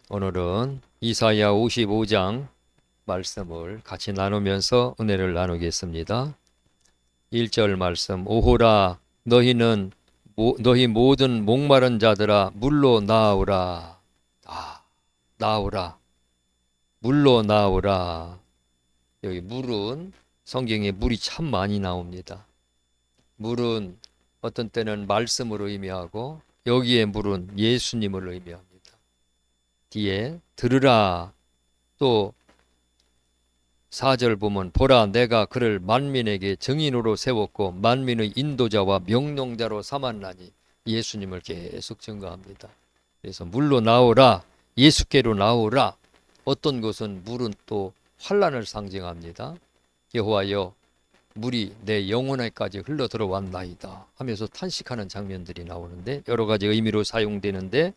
오늘은 이사야 55장 말씀을 같이 나누면서 은혜를 나누겠습니다. 1절 말씀. 오호라 너희 모든 목마른 자들아 물로 나오라. 나오라. 물로 나오라. 여기 물은 성경에 물이 참 많이 나옵니다. 물은 어떤 때는 말씀을 의미하고 여기에 물은 예수님을 의미합니다. 뒤에 들으라. 또 4절 보면 보라 내가 그를 만민에게 증인으로 세웠고 만민의 인도자와 명령자로 삼았나니 예수님을 계속 증거합니다. 그래서 물로 나오라, 예수께로 나오라. 어떤 것은 물은 또 환난을 상징합니다. 여호와여 물이 내 영혼에까지 흘러 들어왔나이다 하면서 탄식하는 장면들이 나오는데 여러 가지 의미로 사용되는데,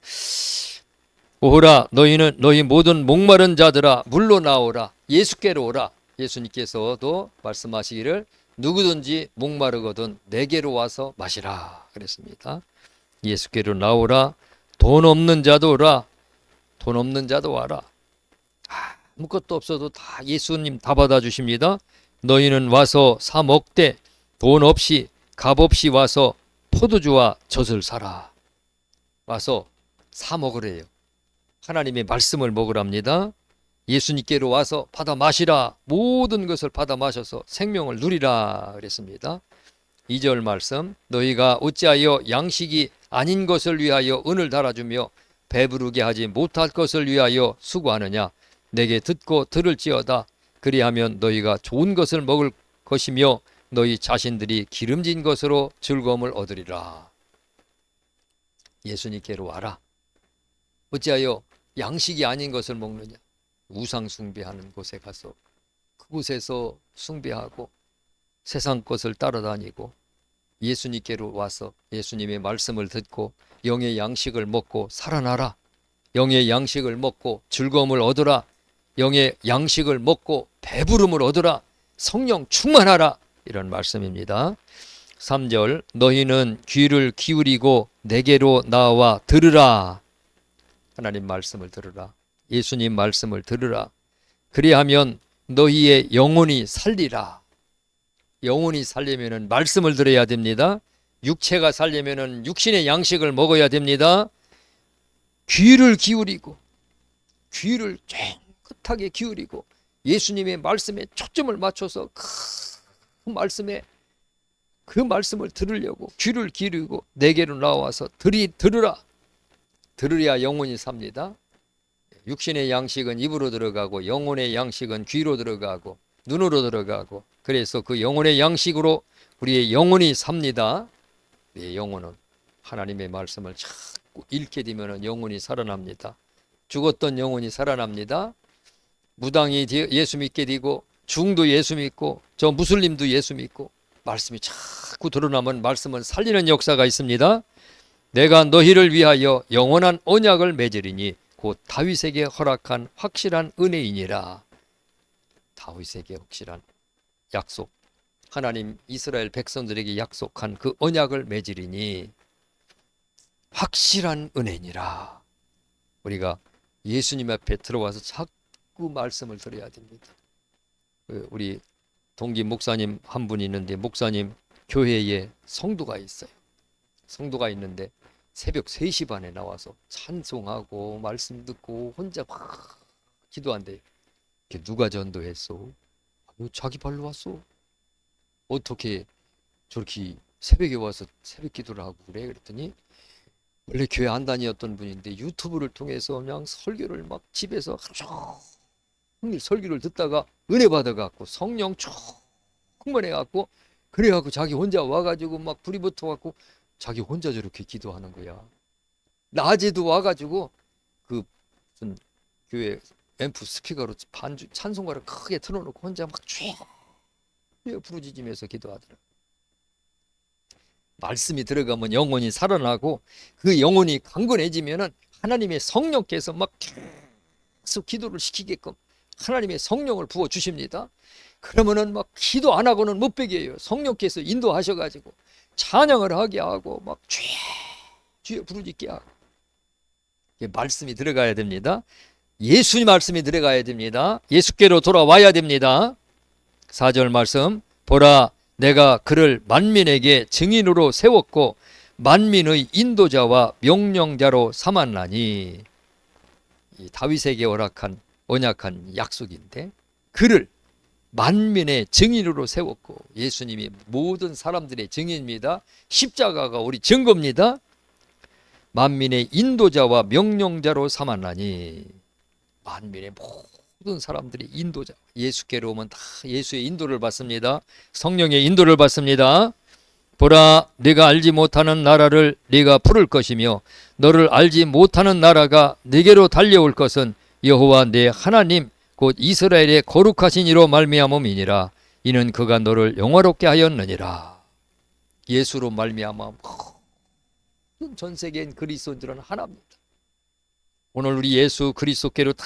오호라 너희 모든 목마른 자들아 물로 나오라, 예수께로 오라. 예수님께서도 말씀하시기를 누구든지 목마르거든 내게로 와서 마시라 그랬습니다. 예수께로 나오라. 돈 없는 자도 오라. 돈 없는 자도 와라. 아무것도 없어도 다 예수님 다 받아주십니다. 너희는 와서 사 먹되 돈 없이 값 없이 와서 포도주와 젖을 사라. 와서 사 먹으래요. 하나님의 말씀을 먹으랍니다. 예수님께로 와서 받아 마시라. 모든 것을 받아 마셔서 생명을 누리라 그랬습니다. 2절 말씀. 너희가 어찌하여 양식이 아닌 것을 위하여 은을 달아주며 배부르게 하지 못할 것을 위하여 수고하느냐. 내게 듣고 들을지어다. 그리하면 너희가 좋은 것을 먹을 것이며 너희 자신들이 기름진 것으로 즐거움을 얻으리라. 예수님께로 와라. 어찌하여 양식이 아닌 것을 먹느냐. 우상 숭배하는 곳에 가서 그곳에서 숭배하고 세상 것을 따라다니고 예수님께로 와서 예수님의 말씀을 듣고 영의 양식을 먹고 살아나라. 영의 양식을 먹고 즐거움을 얻으라. 영의 양식을 먹고 배부름을 얻으라. 성령 충만하라. 이런 말씀입니다. 3절. 너희는 귀를 기울이고 내게로 나와 들으라. 하나님 말씀을 들으라. 예수님 말씀을 들으라. 그리하면 너희의 영혼이 살리라. 영혼이 살려면 말씀을 들어야 됩니다. 육체가 살려면 육신의 양식을 먹어야 됩니다. 귀를 기울이고 귀를 쫑긋하게 기울이고 예수님의 말씀에 초점을 맞춰서 그 말씀에 그 말씀을 들으려고 귀를 기울이고 내게로 나와서 들으라. 들으랴 영혼이 삽니다. 육신의 양식은 입으로 들어가고 영혼의 양식은 귀로 들어가고 눈으로 들어가고, 그래서 그 영혼의 양식으로 우리의 영혼이 삽니다. 우리의 영혼은 하나님의 말씀을 자꾸 읽게 되면 영혼이 살아납니다. 죽었던 영혼이 살아납니다. 무당이 예수 믿게 되고 중도 예수 믿고 저 무슬림도 예수 믿고 말씀이 자꾸 드러나면 말씀은 살리는 역사가 있습니다. 내가 너희를 위하여 영원한 언약을 맺으리니 곧 다윗에게 허락한 확실한 은혜이니라. 다윗에게 확실한 약속, 하나님 이스라엘 백성들에게 약속한 그 언약을 맺으리니 확실한 은혜니라. 우리가 예수님 앞에 들어와서 자꾸 말씀을 들어야 됩니다. 우리 동기 목사님 한 분이 있는데, 목사님 교회에 성도가 있어요. 성도가 있는데 새벽 3시 반에 나와서 찬송하고 말씀 듣고 혼자 막 기도한대요. 누가 전도했어? 자기 발로 왔어. 어떻게 저렇게 새벽에 와서 새벽 기도를 하고 그래? 그랬더니 원래 교회 안 다녔던 분인데 유튜브를 통해서 그냥 설교를 막 집에서 하루 종일 설교를 듣다가 은혜 받아갖고 성령 충만해갖고 그래갖고 자기 혼자 와가지고 막 불이 붙어갖고 자기 혼자 저렇게 기도하는 거야. 낮에도 와가지고 그 무슨 교회 앰프 스피커로 찬송가를 크게 틀어놓고 혼자 막 부르짖으면서 기도하더라. 말씀이 들어가면 영혼이 살아나고 그 영혼이 강건해지면은 하나님의 성령께서 막 계속 기도를 시키게끔 하나님의 성령을 부어 주십니다. 그러면은 막 기도 안 하고는 못 베겨요. 성령께서 인도하셔가지고 찬양을 하게 하고 막 주여 부르짖게 하고 말씀이 들어가야 됩니다. 예수님 말씀이 들어가야 됩니다. 예수께로 돌아와야 됩니다. 4절 말씀, 보라 내가 그를 만민에게 증인으로 세웠고 만민의 인도자와 명령자로 삼았나니. 이 다윗에게 허락한 언약한 약속인데, 그를 만민의 증인으로 세웠고, 예수님이 모든 사람들의 증인입니다. 십자가가 우리 증거입니다. 만민의 인도자와 명령자로 삼았나니. 만민의 모든 사람들이 인도자, 예수께로 오면 다 예수의 인도를 받습니다. 성령의 인도를 받습니다. 보라 네가 알지 못하는 나라를 네가 부를 것이며 너를 알지 못하는 나라가 네게로 달려올 것은 여호와 네 하나님 곧 이스라엘의 거룩하신 이로 말미암음이니라. 이는 그가 너를 영화롭게 하였느니라. 예수로 말미암아 모든 전 세계인 그리스도인들은 하나입니다. 오늘 우리 예수 그리스도께로 다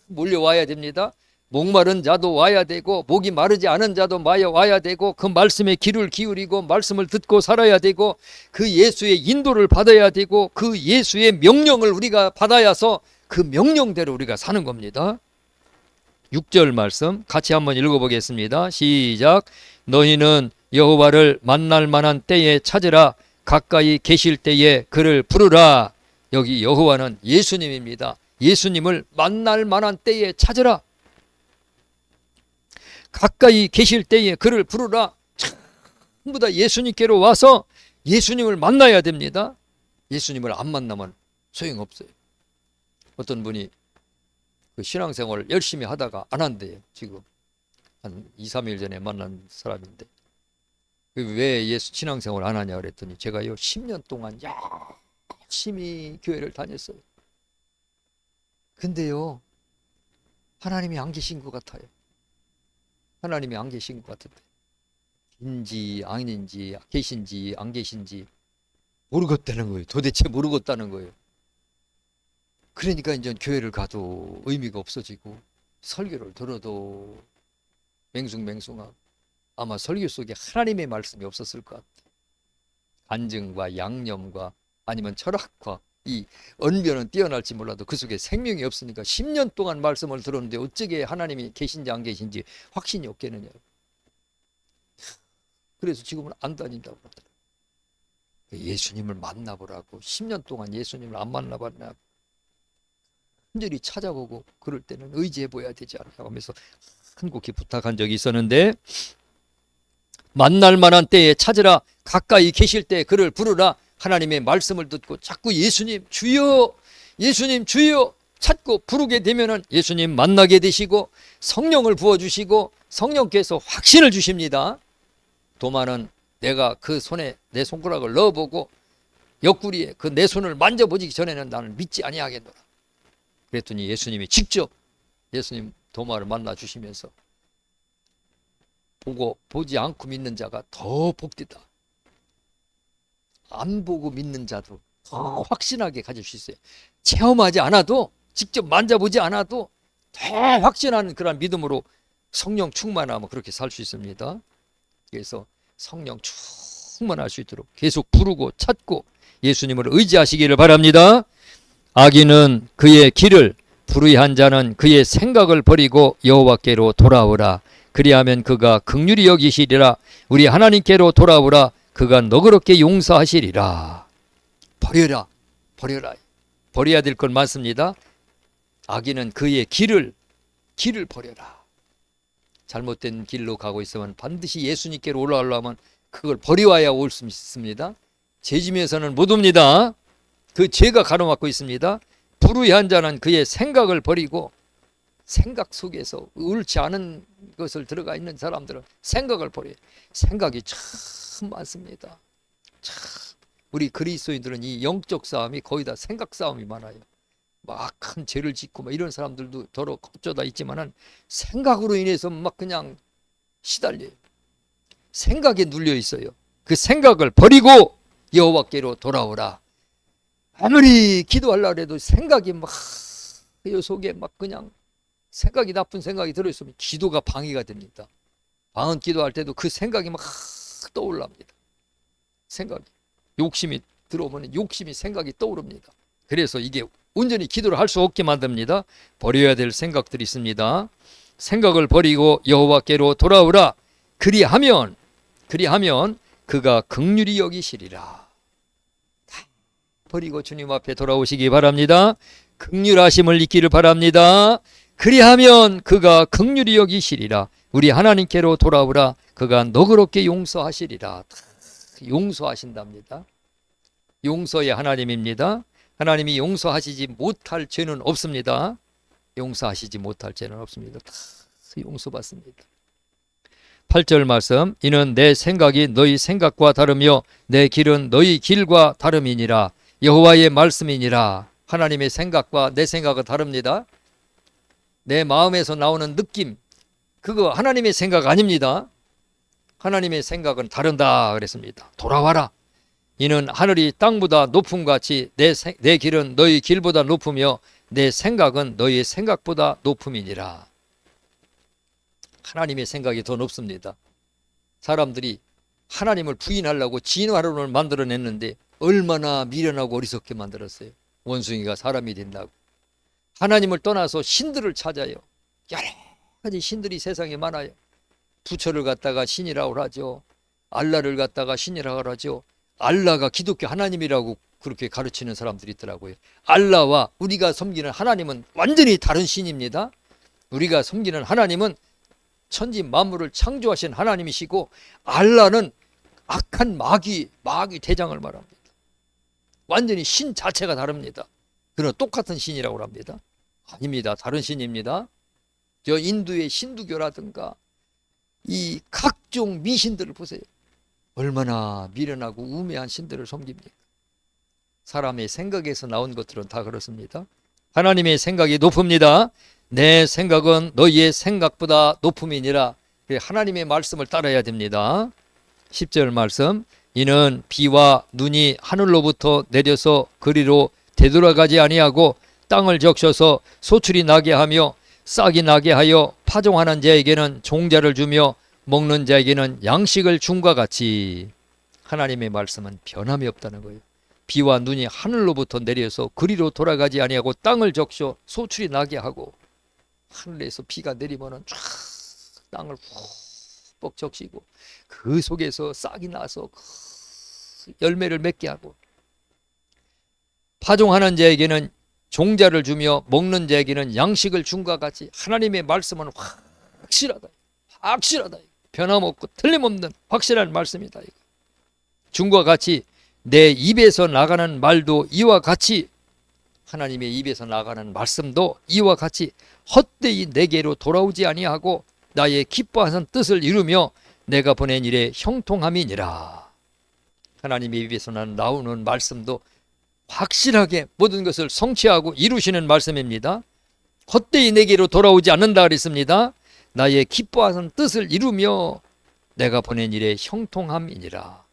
몰려와야 됩니다. 목마른 자도 와야 되고 목이 마르지 않은 자도 와야 되고 그 말씀에 귀를 기울이고 말씀을 듣고 살아야 되고 그 예수의 인도를 받아야 되고 그 예수의 명령을 우리가 받아야서 그 명령대로 우리가 사는 겁니다. 6절 말씀 같이 한번 읽어보겠습니다. 시작. 너희는 여호와를 만날 만한 때에 찾으라. 가까이 계실 때에 그를 부르라. 여기 여호와는 예수님입니다. 예수님을 만날 만한 때에 찾으라. 가까이 계실 때에 그를 부르라. 전부 다 예수님께로 와서 예수님을 만나야 됩니다. 예수님을 안 만나면 소용없어요. 어떤 분이 그 신앙생활을 열심히 하다가 안 한대요. 지금 한 2, 3일 전에 만난 사람인데 왜 예수 신앙생활 안 하냐 그랬더니 제가요 10년 동안 열심히 교회를 다녔어요. 근데요 하나님이 안 계신 것 같아요. 하나님이 안 계신 것 같은데 인지 아닌지 계신지 안 계신지 모르겠다는 거예요. 도대체 모르겠다는 거예요. 그러니까 이제 교회를 가도 의미가 없어지고 설교를 들어도 맹숭맹숭하고 아마 설교 속에 하나님의 말씀이 없었을 것 같아요. 간증과 양념과 아니면 철학과 이 언변은 뛰어날지 몰라도 그 속에 생명이 없으니까 10년 동안 말씀을 들었는데 어쩌게 하나님이 계신지 안 계신지 확신이 없겠느냐. 그래서 지금은 안 다닌다고 그러더라고요. 예수님을 만나보라고. 10년 동안 예수님을 안 만나봤나. 간절히 찾아보고 그럴 때는 의지해봐야 되지 않나 하면서 한곡히 부탁한 적이 있었는데, 만날 만한 때에 찾으라. 가까이 계실 때 그를 부르라. 하나님의 말씀을 듣고 자꾸 예수님 주여 예수님 주여 찾고 부르게 되면은 예수님 만나게 되시고 성령을 부어주시고 성령께서 확신을 주십니다. 도마는 내가 그 손에 내 손가락을 넣어보고 옆구리에 그 내 손을 만져보기 전에는 나는 믿지 아니하겠노라. 그랬더니 예수님이 직접 예수님 도마를 만나 주시면서 보지 않고 믿는 자가 더 복되다. 안 보고 믿는 자도 더 확신하게 가질 수 있어요. 체험하지 않아도 직접 만져보지 않아도 더 확신하는 그런 믿음으로 성령 충만하면 그렇게 살 수 있습니다. 그래서 성령 충만할 수 있도록 계속 부르고 찾고 예수님을 의지하시기를 바랍니다. 악인은 그의 길을, 불의한 자는 그의 생각을 버리고 여호와께로 돌아오라. 그리하면 그가 긍휼히 여기시리라. 우리 하나님께로 돌아오라. 그가 너그럽게 용서하시리라. 버려라. 버려야 될 건 많습니다. 악인은 그의 길을 버려라. 잘못된 길로 가고 있으면 반드시 예수님께로 올라가려면 그걸 버려야 올 수 있습니다. 죄짐에서는 못 옵니다. 그 죄가 가로막고 있습니다. 불의한 자는 그의 생각을 버리고, 생각 속에서 옳지 않은 것을 들어가 있는 사람들은 생각을 버려요. 생각이 참 많습니다. 참 우리 그리스도인들은 이 영적 싸움이 거의 다 생각 싸움이 많아요. 막 큰 죄를 짓고 막 이런 사람들도 더러 어쩌다 있지만은 생각으로 인해서 막 그냥 시달려요. 생각에 눌려 있어요. 그 생각을 버리고 여호와께로 돌아오라. 아무리 기도하려고 해도 생각이 막 이 속에 막 그냥 생각이 나쁜 생각이 들어있으면 기도가 방해가 됩니다. 방언 기도할 때도 그 생각이 막 떠올랍니다. 생각이 욕심이 들어오면 욕심이 생각이 떠오릅니다. 그래서 이게 온전히 기도를 할 수 없게 만듭니다. 버려야 될 생각들이 있습니다. 생각을 버리고 여호와께로 돌아오라. 그리하면 그가 긍휼히 여기시리라. 다 버리고 주님 앞에 돌아오시기 바랍니다. 긍휼하심을 잊기를 바랍니다. 그리하면 그가 긍휼히 여기시리라. 우리 하나님께로 돌아오라. 그가 너그럽게 용서하시리라. 용서하신답니다. 용서의 하나님입니다. 하나님이 용서하시지 못할 죄는 없습니다. 용서하시지 못할 죄는 없습니다. 다 용서받습니다. 8절 말씀, 이는 내 생각이 너희 생각과 다르며 내 길은 너희 길과 다름이니라. 여호와의 말씀이니라. 하나님의 생각과 내 생각은 다릅니다. 내 마음에서 나오는 느낌, 그거 하나님의 생각 아닙니다. 하나님의 생각은 다른다 그랬습니다. 돌아와라. 이는 하늘이 땅보다 높음같이 내 길은 너희 길보다 높으며 내 생각은 너희 생각보다 높음이니라. 하나님의 생각이 더 높습니다. 사람들이 하나님을 부인하려고 진화론을 만들어냈는데 얼마나 미련하고 어리석게 만들었어요. 원숭이가 사람이 된다고. 하나님을 떠나서 신들을 찾아요. 여러 가지 신들이 세상에 많아요. 부처를 갖다가 신이라고 하죠. 알라를 갖다가 신이라고 하죠. 알라가 기독교 하나님이라고 그렇게 가르치는 사람들이 있더라고요. 알라와 우리가 섬기는 하나님은 완전히 다른 신입니다. 우리가 섬기는 하나님은 천지 만물을 창조하신 하나님이시고, 알라는 악한 마귀 대장을 말합니다. 완전히 신 자체가 다릅니다. 그러나 똑같은 신이라고 합니다. 아닙니다. 다른 신입니다. 저 인도의 신두교라든가 이 각종 미신들을 보세요. 얼마나 미련하고 우매한 신들을 섬깁니까? 사람의 생각에서 나온 것들은 다 그렇습니다. 하나님의 생각이 높습니다. 내 생각은 너희의 생각보다 높음이니라. 하나님의 말씀을 따라야 됩니다. 10절 말씀, 이는 비와 눈이 하늘로부터 내려서 그리로 되돌아가지 아니하고 땅을 적셔서 소출이 나게 하며 싹이 나게 하여 파종하는 자에게는 종자를 주며 먹는 자에게는 양식을 줌과 같이. 하나님의 말씀은 변함이 없다는 거예요. 비와 눈이 하늘로부터 내려서 그리로 돌아가지 아니하고 땅을 적셔 소출이 나게 하고, 하늘에서 비가 내리면은 쫙 땅을 푹 적시고 그 속에서 싹이 나서 열매를 맺게 하고, 파종하는 자에게는 종자를 주며 먹는 자에게는 양식을 줌과 같이. 하나님의 말씀은 확실하다. 변함없고 틀림없는 확실한 말씀이다. 줌과 같이 내 입에서 나가는 말도 이와 같이, 하나님의 입에서 나가는 말씀도 이와 같이 헛되이 내게로 돌아오지 아니하고 나의 기뻐하는 뜻을 이루며 내가 보낸 일에 형통함이니라. 하나님의 입에서 나오는 말씀도 확실하게 모든 것을 성취하고 이루시는 말씀입니다. 헛되이 내게로 돌아오지 않는다 그랬습니다. 나의 기뻐하는 뜻을 이루며 내가 보낸 일에 형통함이니라.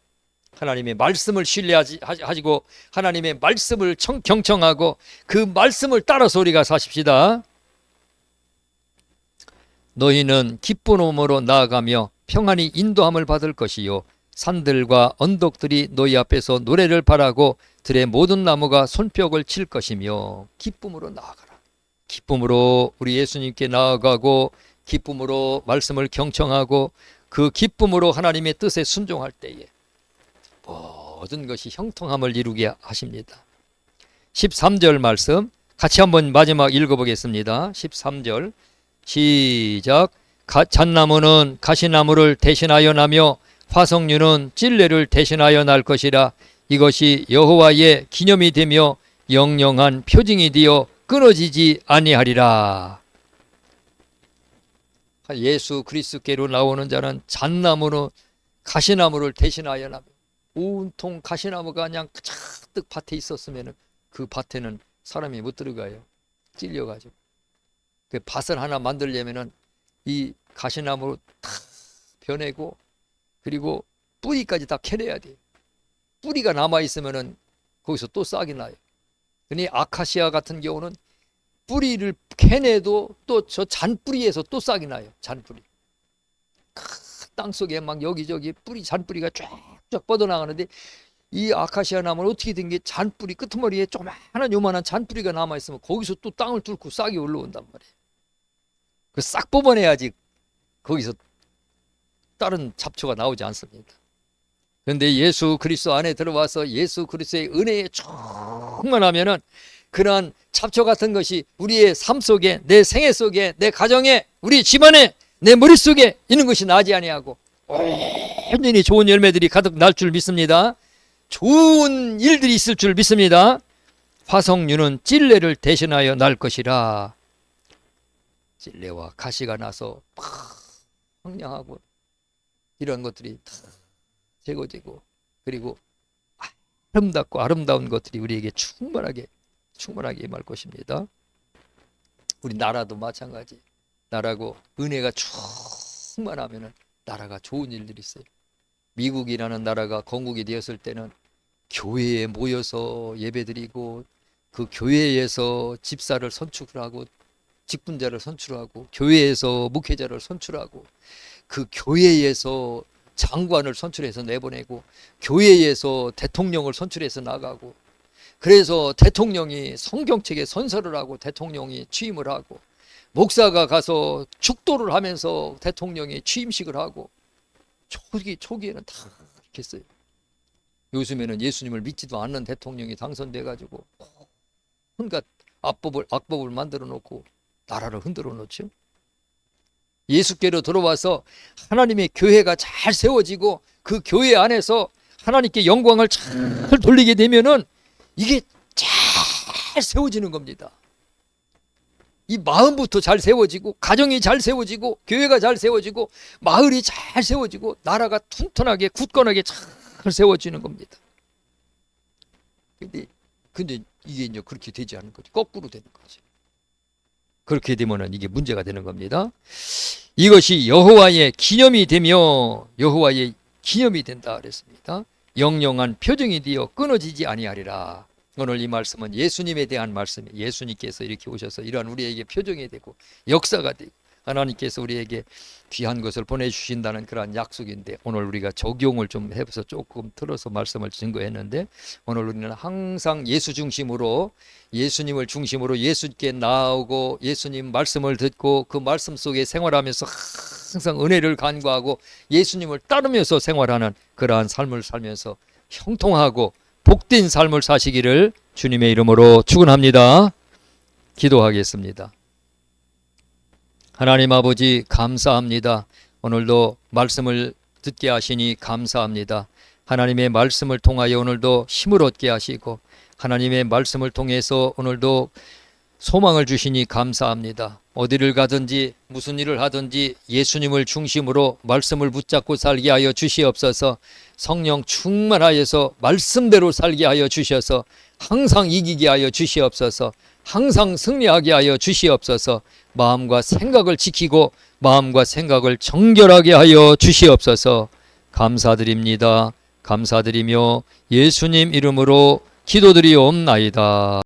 하나님의 말씀을 신뢰하시고 하나님의 말씀을 경청하고 그 말씀을 따라서 우리가 사십시다. 너희는 기쁜 마음으로 나아가며 평안히 인도함을 받을 것이요 산들과 언덕들이 너희 앞에서 노래를 바라고 들의 모든 나무가 손뼉을 칠 것이며. 기쁨으로 나아가라. 기쁨으로 우리 예수님께 나아가고 기쁨으로 말씀을 경청하고 그 기쁨으로 하나님의 뜻에 순종할 때에 모든 것이 형통함을 이루게 하십니다. 13절 말씀 같이 한번 마지막 읽어보겠습니다. 13절 시작. 잣나무는 가시나무를 대신하여 나며 화석류는 찔레를 대신하여 날 것이라. 이것이 여호와의 기념이 되며 영영한 표징이 되어 끊어지지 아니하리라. 예수 그리스도께로 나오는 자는 잣나무는 가시나무를 대신하여 나며, 온통 가시나무가 그냥 잔뜩 밭에 있었으면 그 밭에는 사람이 못 들어가요. 찔려가지고. 그 밭을 하나 만들려면은 이 가시나무로 다 벼내고 그리고 뿌리까지 다 캐내야 돼요. 뿌리가 남아있으면은 거기서 또 싹이 나요. 근데 아카시아 같은 경우는 뿌리를 캐내도 또 저 잔뿌리에서 또 싹이 나요. 잔뿌리. 땅속에 막 여기저기 잔뿌리가 쫙쫙 뻗어나가는데 이 아카시아 나무는 어떻게 된 게 잔뿌리 끄트머리에 조그마한 요만한 잔뿌리가 남아있으면 거기서 또 땅을 뚫고 싹이 올라온단 말이에요. 그 싹 뽑아내야지 거기서 다른 잡초가 나오지 않습니다. 그런데 예수 그리스도 안에 들어와서 예수 그리스도의 은혜에 충만하면은 그러한 잡초 같은 것이 우리의 삶 속에, 내 생애 속에, 내 가정에, 우리 집안에, 내 머릿속에 있는 것이 나지 아니하고 온전히 좋은 열매들이 가득 날 줄 믿습니다. 좋은 일들이 있을 줄 믿습니다. 화석류는 찔레를 대신하여 날 것이라. 찔레와 가시가 나서 황량하고 이런 것들이 다 제거되고, 그리고 아름답고 아름다운 것들이 우리에게 충만하게 임할 것입니다. 우리 나라도 마찬가지. 나라고 은혜가 충만하면 나라가 좋은 일들이 있어요. 미국이라는 나라가 건국이 되었을 때는 교회에 모여서 예배드리고, 그 교회에서 집사를 선출하고 직분자를 선출하고, 교회에서 목회자를 선출하고, 그 교회에서 장관을 선출해서 내보내고, 교회에서 대통령을 선출해서 나가고, 그래서 대통령이 성경책에 선서를 하고 대통령이 취임을 하고, 목사가 가서 축도를 하면서 대통령이 취임식을 하고, 초기에는 다 이렇게 했어요. 요즘에는 예수님을 믿지도 않는 대통령이 당선돼 가지고 온갖 악법을 만들어 놓고 나라를 흔들어 놓죠. 예수께로 들어와서 하나님의 교회가 잘 세워지고 그 교회 안에서 하나님께 영광을 잘 돌리게 되면은 이게 잘 세워지는 겁니다. 이 마음부터 잘 세워지고, 가정이 잘 세워지고, 교회가 잘 세워지고, 마을이 잘 세워지고, 나라가 튼튼하게 굳건하게 잘 세워지는 겁니다. 근데 이게 이제 그렇게 되지 않는 거지. 거꾸로 되는 거지. 그렇게 되면은 이게 문제가 되는 겁니다. 이것이 여호와의 기념이 되며, 여호와의 기념이 된다 그랬습니다. 영영한 표정이 되어 끊어지지 아니하리라. 오늘 이 말씀은 예수님에 대한 말씀이에요. 예수님께서 이렇게 오셔서 이러한 우리에게 표정이 되고 역사가 되고 하나님께서 우리에게 귀한 것을 보내주신다는 그러한 약속인데, 오늘 우리가 적용을 좀 해서 조금 틀어서 말씀을 증거했는데, 오늘 우리는 항상 예수 중심으로, 예수님을 중심으로 예수께 나오고 예수님 말씀을 듣고 그 말씀 속에 생활하면서 항상 은혜를 간구하고 예수님을 따르면서 생활하는 그러한 삶을 살면서 형통하고 복된 삶을 사시기를 주님의 이름으로 축원합니다. 기도하겠습니다. 하나님 아버지, 감사합니다. 오늘도 말씀을 듣게 하시니 감사합니다. 하나님의 말씀을 통하여 오늘도 힘을 얻게 하시고, 하나님의 말씀을 통해서 오늘도 소망을 주시니 감사합니다. 어디를 가든지 무슨 일을 하든지 예수님을 중심으로 말씀을 붙잡고 살게 하여 주시옵소서. 성령 충만하여서 말씀대로 살게 하여 주셔서 항상 이기게 하여 주시옵소서. 항상 승리하게 하여 주시옵소서. 마음과 생각을 지키고 마음과 생각을 정결하게 하여 주시옵소서. 감사드립니다. 감사드리며 예수님 이름으로 기도드리옵나이다.